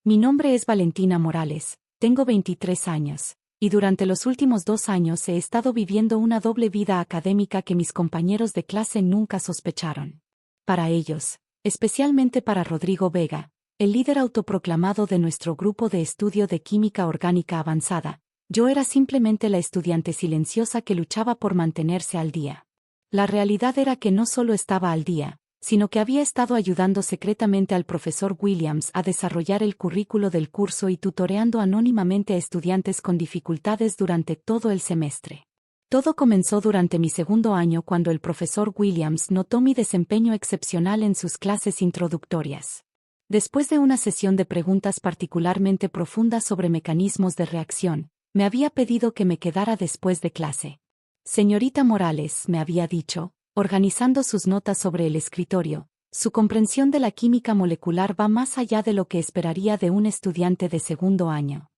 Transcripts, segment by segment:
Mi nombre es Valentina Morales, tengo 23 años, y durante los últimos 2 años he estado viviendo una doble vida académica que mis compañeros de clase nunca sospecharon. Para ellos, especialmente para Rodrigo Vega, el líder autoproclamado de nuestro grupo de estudio de química orgánica avanzada, yo era simplemente la estudiante silenciosa que luchaba por mantenerse al día. La realidad era que no solo estaba al día, sino que había estado ayudando secretamente al profesor Williams a desarrollar el currículo del curso y tutoreando anónimamente a estudiantes con dificultades durante todo el semestre. Todo comenzó durante mi segundo año cuando el profesor Williams notó mi desempeño excepcional en sus clases introductorias. Después de una sesión de preguntas particularmente profundas sobre mecanismos de reacción, me había pedido que me quedara después de clase. Señorita Morales, me había dicho, organizando sus notas sobre el escritorio, su comprensión de la química molecular va más allá de lo que esperaría de un estudiante de segundo año.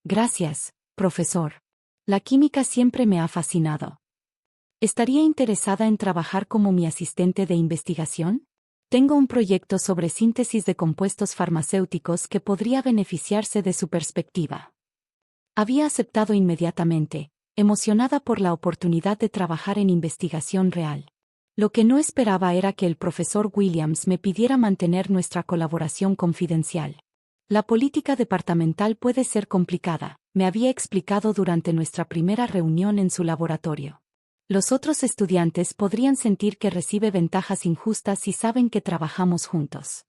Gracias, profesor. La química siempre me ha fascinado. ¿Estaría interesada en trabajar como mi asistente de investigación? Tengo un proyecto sobre síntesis de compuestos farmacéuticos que podría beneficiarse de su perspectiva. Había aceptado inmediatamente, emocionada por la oportunidad de trabajar en investigación real. Lo que no esperaba era que el profesor Williams me pidiera mantener nuestra colaboración confidencial. La política departamental puede ser complicada, me había explicado durante nuestra primera reunión en su laboratorio. Los otros estudiantes podrían sentir que recibe ventajas injustas si saben que trabajamos juntos.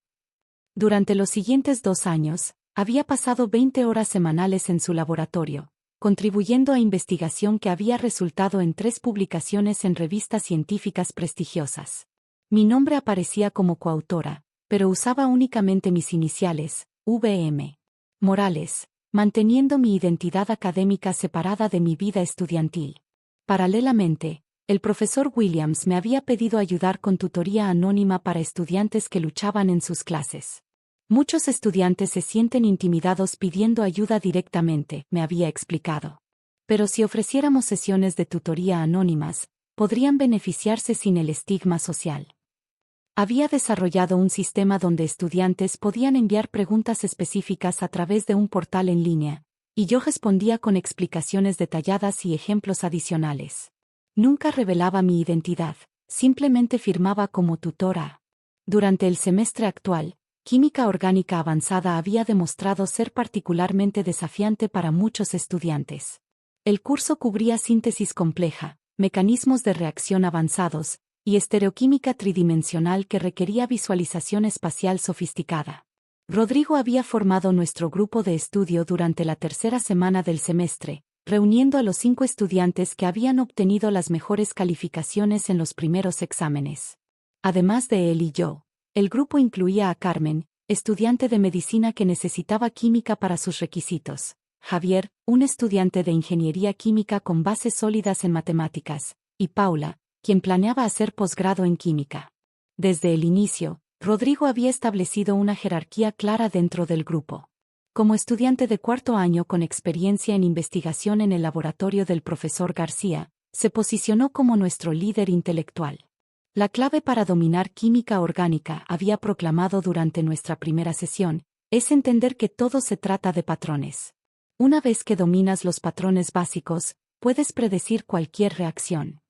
Durante los siguientes 2 años, había pasado 20 horas semanales en su laboratorio, contribuyendo a investigación que había resultado en 3 publicaciones en revistas científicas prestigiosas. Mi nombre aparecía como coautora, pero usaba únicamente mis iniciales, VM. Morales, manteniendo mi identidad académica separada de mi vida estudiantil. Paralelamente, el profesor Williams me había pedido ayudar con tutoría anónima para estudiantes que luchaban en sus clases. Muchos estudiantes se sienten intimidados pidiendo ayuda directamente, me había explicado. Pero si ofreciéramos sesiones de tutoría anónimas, podrían beneficiarse sin el estigma social. Había desarrollado un sistema donde estudiantes podían enviar preguntas específicas a través de un portal en línea, y yo respondía con explicaciones detalladas y ejemplos adicionales. Nunca revelaba mi identidad, simplemente firmaba como tutora. Durante el semestre actual, Química orgánica avanzada había demostrado ser particularmente desafiante para muchos estudiantes. El curso cubría síntesis compleja, mecanismos de reacción avanzados, y estereoquímica tridimensional que requería visualización espacial sofisticada. Rodrigo había formado nuestro grupo de estudio durante la tercera semana del semestre, reuniendo a los 5 estudiantes que habían obtenido las mejores calificaciones en los primeros exámenes. Además de él y yo, el grupo incluía a Carmen, estudiante de medicina que necesitaba química para sus requisitos, Javier, un estudiante de ingeniería química con bases sólidas en matemáticas, y Paula, quien planeaba hacer posgrado en química. Desde el inicio, Rodrigo había establecido una jerarquía clara dentro del grupo. Como estudiante de 4º año con experiencia en investigación en el laboratorio del profesor García, se posicionó como nuestro líder intelectual. La clave para dominar química orgánica, había proclamado durante nuestra primera sesión, es entender que todo se trata de patrones. Una vez que dominas los patrones básicos, puedes predecir cualquier reacción.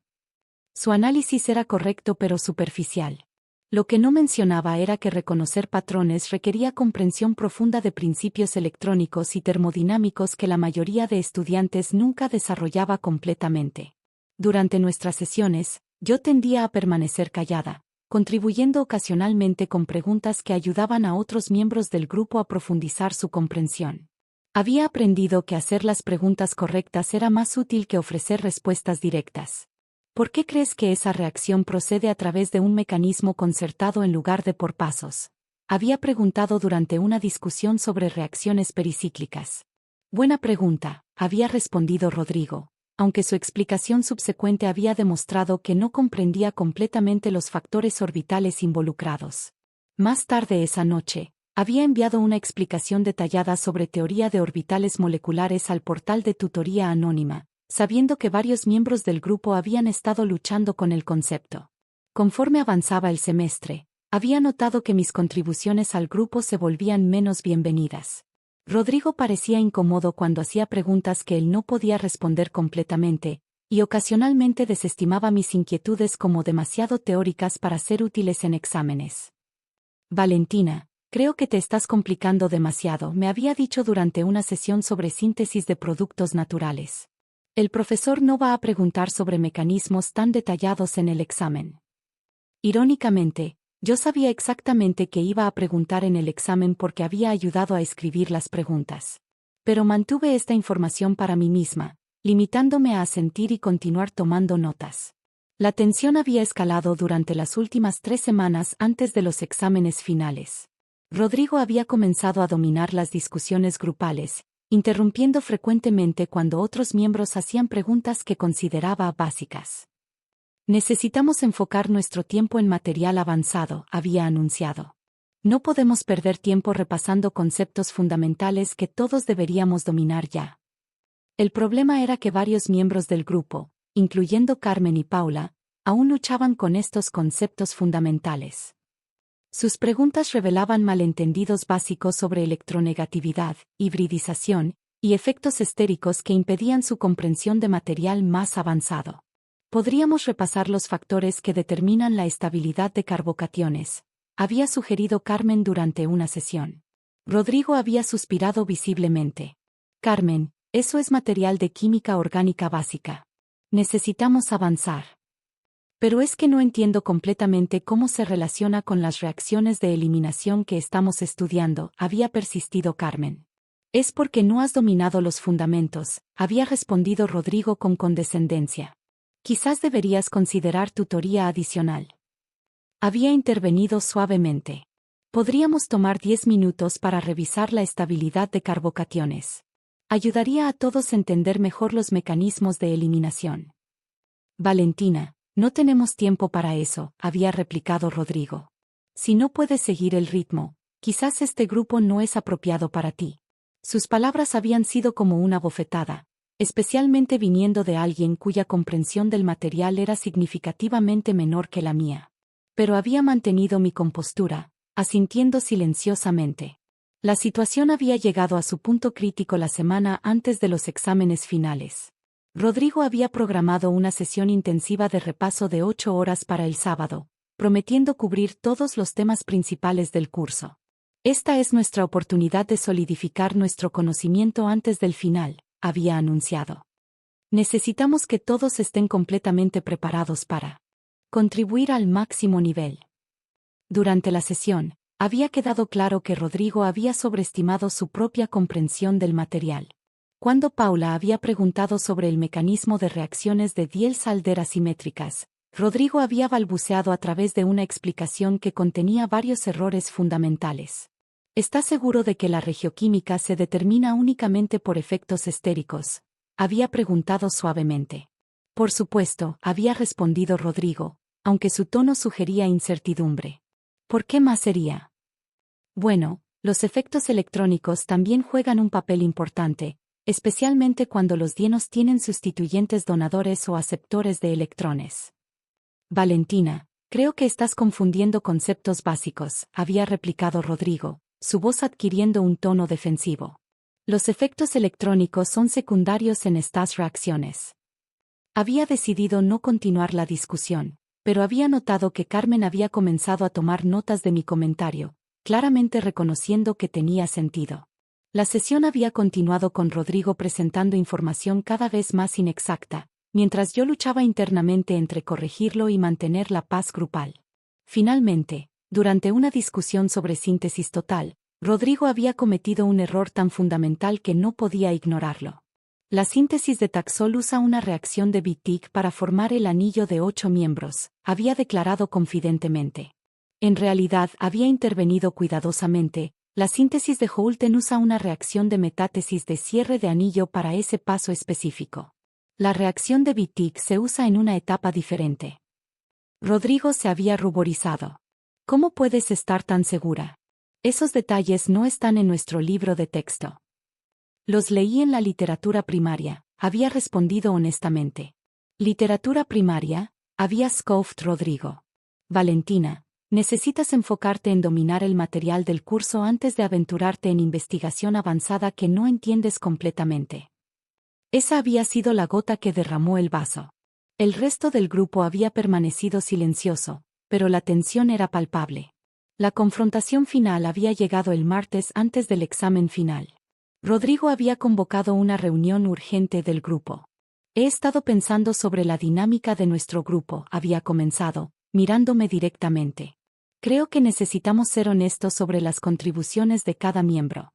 Su análisis era correcto pero superficial. Lo que no mencionaba era que reconocer patrones requería comprensión profunda de principios electrónicos y termodinámicos que la mayoría de estudiantes nunca desarrollaba completamente. Durante nuestras sesiones, yo tendía a permanecer callada, contribuyendo ocasionalmente con preguntas que ayudaban a otros miembros del grupo a profundizar su comprensión. Había aprendido que hacer las preguntas correctas era más útil que ofrecer respuestas directas. ¿Por qué crees que esa reacción procede a través de un mecanismo concertado en lugar de por pasos? Había preguntado durante una discusión sobre reacciones pericíclicas. Buena pregunta, había respondido Rodrigo, aunque su explicación subsecuente había demostrado que no comprendía completamente los factores orbitales involucrados. Más tarde esa noche, había enviado una explicación detallada sobre teoría de orbitales moleculares al portal de tutoría anónima, sabiendo que varios miembros del grupo habían estado luchando con el concepto. Conforme avanzaba el semestre, Había notado que mis contribuciones al grupo se volvían menos bienvenidas. Rodrigo parecía incómodo cuando hacía preguntas que él no podía responder completamente, y ocasionalmente desestimaba mis inquietudes como demasiado teóricas para ser útiles en exámenes. Valentina, creo que te estás complicando demasiado, me había dicho durante una sesión sobre síntesis de productos naturales. El profesor no va a preguntar sobre mecanismos tan detallados en el examen. Irónicamente, yo sabía exactamente qué iba a preguntar en el examen porque había ayudado a escribir las preguntas. Pero mantuve esta información para mí misma, limitándome a asentir y continuar tomando notas. La tensión había escalado durante las últimas 3 semanas antes de los exámenes finales. Rodrigo había comenzado a dominar las discusiones grupales, interrumpiendo frecuentemente cuando otros miembros hacían preguntas que consideraba básicas. Necesitamos enfocar nuestro tiempo en material avanzado, había anunciado. No podemos perder tiempo repasando conceptos fundamentales que todos deberíamos dominar ya. El problema era que varios miembros del grupo, incluyendo Carmen y Paula, aún luchaban con estos conceptos fundamentales. Sus preguntas revelaban malentendidos básicos sobre electronegatividad, hibridización y efectos estéricos que impedían su comprensión de material más avanzado. Podríamos repasar los factores que determinan la estabilidad de carbocationes, había sugerido Carmen durante una sesión. Rodrigo había suspirado visiblemente. Carmen, eso es material de química orgánica básica. Necesitamos avanzar. Pero es que no entiendo completamente cómo se relaciona con las reacciones de eliminación que estamos estudiando, había persistido Carmen. Es porque no has dominado los fundamentos, había respondido Rodrigo con condescendencia. Quizás deberías considerar tutoría adicional. Había intervenido suavemente. Podríamos tomar 10 minutos para revisar la estabilidad de carbocationes. Ayudaría a todos a entender mejor los mecanismos de eliminación. Valentina, no tenemos tiempo para eso, había replicado Rodrigo. Si no puedes seguir el ritmo, quizás este grupo no es apropiado para ti. Sus palabras habían sido como una bofetada, especialmente viniendo de alguien cuya comprensión del material era significativamente menor que la mía. Pero había mantenido mi compostura, asintiendo silenciosamente. La situación había llegado a su punto crítico la semana antes de los exámenes finales. Rodrigo había programado una sesión intensiva de repaso de 8 horas para el sábado, prometiendo cubrir todos los temas principales del curso. Esta es nuestra oportunidad de solidificar nuestro conocimiento antes del final, había anunciado. Necesitamos que todos estén completamente preparados para contribuir al máximo nivel. Durante la sesión, había quedado claro que Rodrigo había sobreestimado su propia comprensión del material. Cuando Paula había preguntado sobre el mecanismo de reacciones de Diels-Alder asimétricas, Rodrigo había balbuceado a través de una explicación que contenía varios errores fundamentales. ¿Estás seguro de que la regioquímica se determina únicamente por efectos estéricos? Había preguntado suavemente. Por supuesto, había respondido Rodrigo, aunque su tono sugería incertidumbre. ¿Por qué más sería? Bueno, los efectos electrónicos también juegan un papel importante, especialmente cuando los dienos tienen sustituyentes donadores o aceptores de electrones. Valentina, creo que estás confundiendo conceptos básicos, había replicado Rodrigo, su voz adquiriendo un tono defensivo. Los efectos electrónicos son secundarios en estas reacciones. Había decidido no continuar la discusión, pero había notado que Carmen había comenzado a tomar notas de mi comentario, claramente reconociendo que tenía sentido. La sesión había continuado con Rodrigo presentando información cada vez más inexacta, mientras yo luchaba internamente entre corregirlo y mantener la paz grupal. Finalmente, durante una discusión sobre síntesis total, Rodrigo había cometido un error tan fundamental que no podía ignorarlo. La síntesis de Taxol usa una reacción de Wittig para formar el anillo de 8 miembros, había declarado confidentemente. En realidad había intervenido cuidadosamente, la síntesis de Houlton usa una reacción de metátesis de cierre de anillo para ese paso específico. La reacción de Wittig se usa en una etapa diferente. Rodrigo se había ruborizado. ¿Cómo puedes estar tan segura? Esos detalles no están en nuestro libro de texto. Los leí en la literatura primaria, había respondido honestamente. ¿Literatura primaria? Había scoffed Rodrigo. Valentina, Necesitas enfocarte en dominar el material del curso antes de aventurarte en investigación avanzada que no entiendes completamente. Esa había sido la gota que derramó el vaso. El resto del grupo había permanecido silencioso, pero la tensión era palpable. La confrontación final había llegado el martes antes del examen final. Rodrigo había convocado una reunión urgente del grupo. He estado pensando sobre la dinámica de nuestro grupo, había comenzado, mirándome directamente. Creo que necesitamos ser honestos sobre las contribuciones de cada miembro.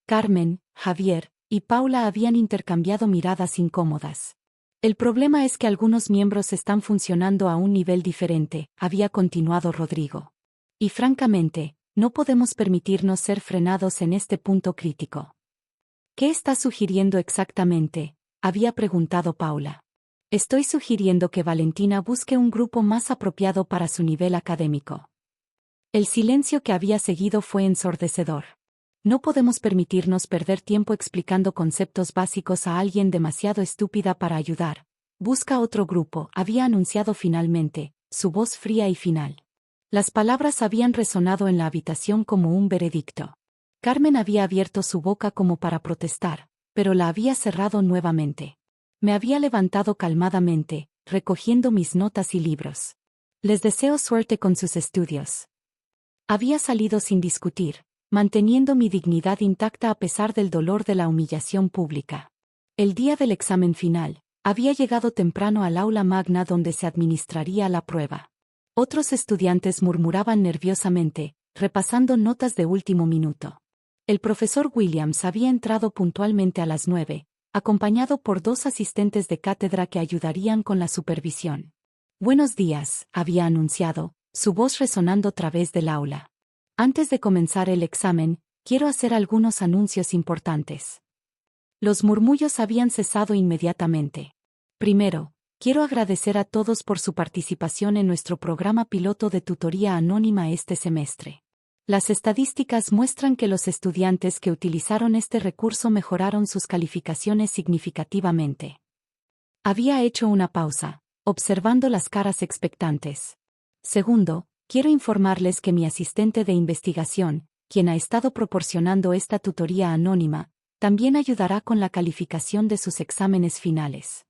Carmen, Javier y Paula habían intercambiado miradas incómodas. El problema es que algunos miembros están funcionando a un nivel diferente, había continuado Rodrigo. Y francamente, no podemos permitirnos ser frenados en este punto crítico. ¿Qué estás sugiriendo exactamente?, había preguntado Paula. Estoy sugiriendo que Valentina busque un grupo más apropiado para su nivel académico. El silencio que había seguido fue ensordecedor. No podemos permitirnos perder tiempo explicando conceptos básicos a alguien demasiado estúpida para ayudar. Busca otro grupo, había anunciado finalmente, su voz fría y final. Las palabras habían resonado en la habitación como un veredicto. Carmen había abierto su boca como para protestar, pero la había cerrado nuevamente. Me había levantado calmadamente, recogiendo mis notas y libros. Les deseo suerte con sus estudios. Había salido sin discutir, manteniendo mi dignidad intacta a pesar del dolor de la humillación pública. El día del examen final, había llegado temprano al aula magna donde se administraría la prueba. Otros estudiantes murmuraban nerviosamente, repasando notas de último minuto. El profesor Williams había entrado puntualmente a las 9, acompañado por 2 asistentes de cátedra que ayudarían con la supervisión. Buenos días, había anunciado, su voz resonando a través del aula. Antes de comenzar el examen, quiero hacer algunos anuncios importantes. Los murmullos habían cesado inmediatamente. Primero, quiero agradecer a todos por su participación en nuestro programa piloto de tutoría anónima este semestre. Las estadísticas muestran que los estudiantes que utilizaron este recurso mejoraron sus calificaciones significativamente. Había hecho una pausa, observando las caras expectantes. Segundo, quiero informarles que mi asistente de investigación, quien ha estado proporcionando esta tutoría anónima, también ayudará con la calificación de sus exámenes finales.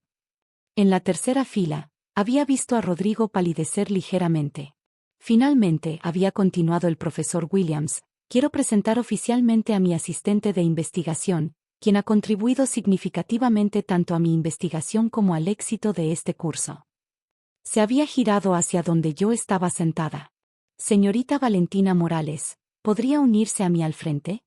En la tercera fila, había visto a Rodrigo palidecer ligeramente. Finalmente, había continuado el profesor Williams, quiero presentar oficialmente a mi asistente de investigación, quien ha contribuido significativamente tanto a mi investigación como al éxito de este curso. Se había girado hacia donde yo estaba sentada. Señorita Valentina Morales, ¿podría unirse a mí al frente?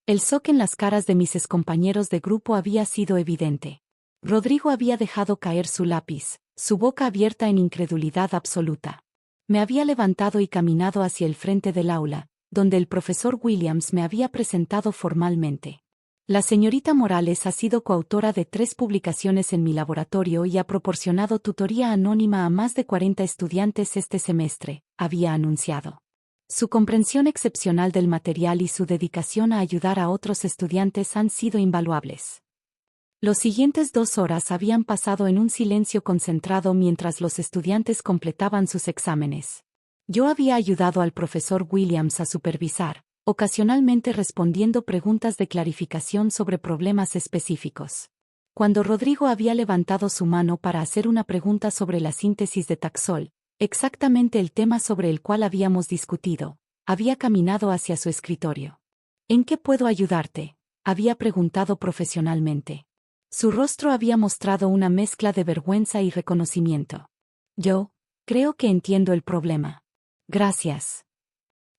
El shock en las caras de mis excompañeros de grupo había sido evidente. Rodrigo había dejado caer su lápiz, su boca abierta en incredulidad absoluta. Me había levantado y caminado hacia el frente del aula, donde el profesor Williams me había presentado formalmente. La señorita Morales ha sido coautora de 3 publicaciones en mi laboratorio y ha proporcionado tutoría anónima a más de 40 estudiantes este semestre, había anunciado. Su comprensión excepcional del material y su dedicación a ayudar a otros estudiantes han sido invaluables. Los siguientes 2 horas habían pasado en un silencio concentrado mientras los estudiantes completaban sus exámenes. Yo había ayudado al profesor Williams a supervisar, ocasionalmente respondiendo preguntas de clarificación sobre problemas específicos. Cuando Rodrigo había levantado su mano para hacer una pregunta sobre la síntesis de Taxol, exactamente el tema sobre el cual habíamos discutido, había caminado hacia su escritorio. ¿En qué puedo ayudarte?, había preguntado profesionalmente. Su rostro había mostrado una mezcla de vergüenza y reconocimiento. Yo creo que entiendo el problema. Gracias.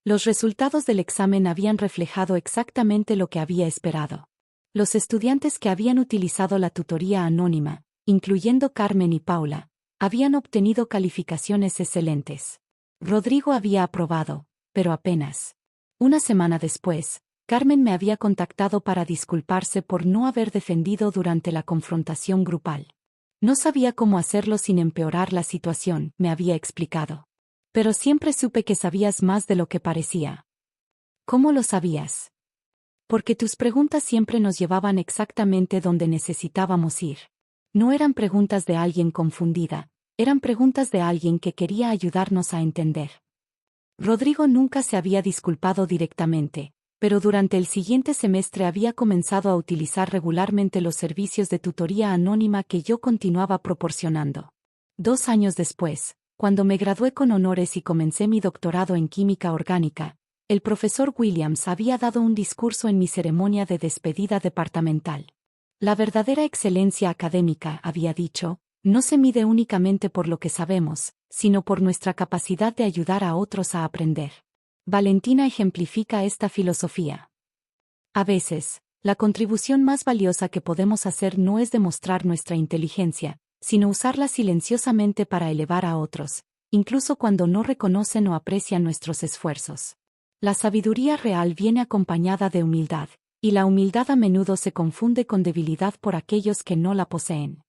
Los resultados del examen habían reflejado exactamente lo que había esperado. Los estudiantes que habían utilizado la tutoría anónima, incluyendo Carmen y Paula, habían obtenido calificaciones excelentes. Rodrigo había aprobado, pero apenas. Una semana después, Carmen me había contactado para disculparse por no haber defendido durante la confrontación grupal. No sabía cómo hacerlo sin empeorar la situación, me había explicado. Pero siempre supe que sabías más de lo que parecía. ¿Cómo lo sabías? Porque tus preguntas siempre nos llevaban exactamente donde necesitábamos ir. No eran preguntas de alguien confundida, eran preguntas de alguien que quería ayudarnos a entender. Rodrigo nunca se había disculpado directamente, pero durante el siguiente semestre había comenzado a utilizar regularmente los servicios de tutoría anónima que yo continuaba proporcionando. 2 años después, cuando me gradué con honores y comencé mi doctorado en química orgánica, el profesor Williams había dado un discurso en mi ceremonia de despedida departamental. La verdadera excelencia académica, había dicho, no se mide únicamente por lo que sabemos, sino por nuestra capacidad de ayudar a otros a aprender. Valentina ejemplifica esta filosofía. A veces, la contribución más valiosa que podemos hacer no es demostrar nuestra inteligencia, sino usarla silenciosamente para elevar a otros, incluso cuando no reconocen o aprecian nuestros esfuerzos. La sabiduría real viene acompañada de humildad, y la humildad a menudo se confunde con debilidad por aquellos que no la poseen.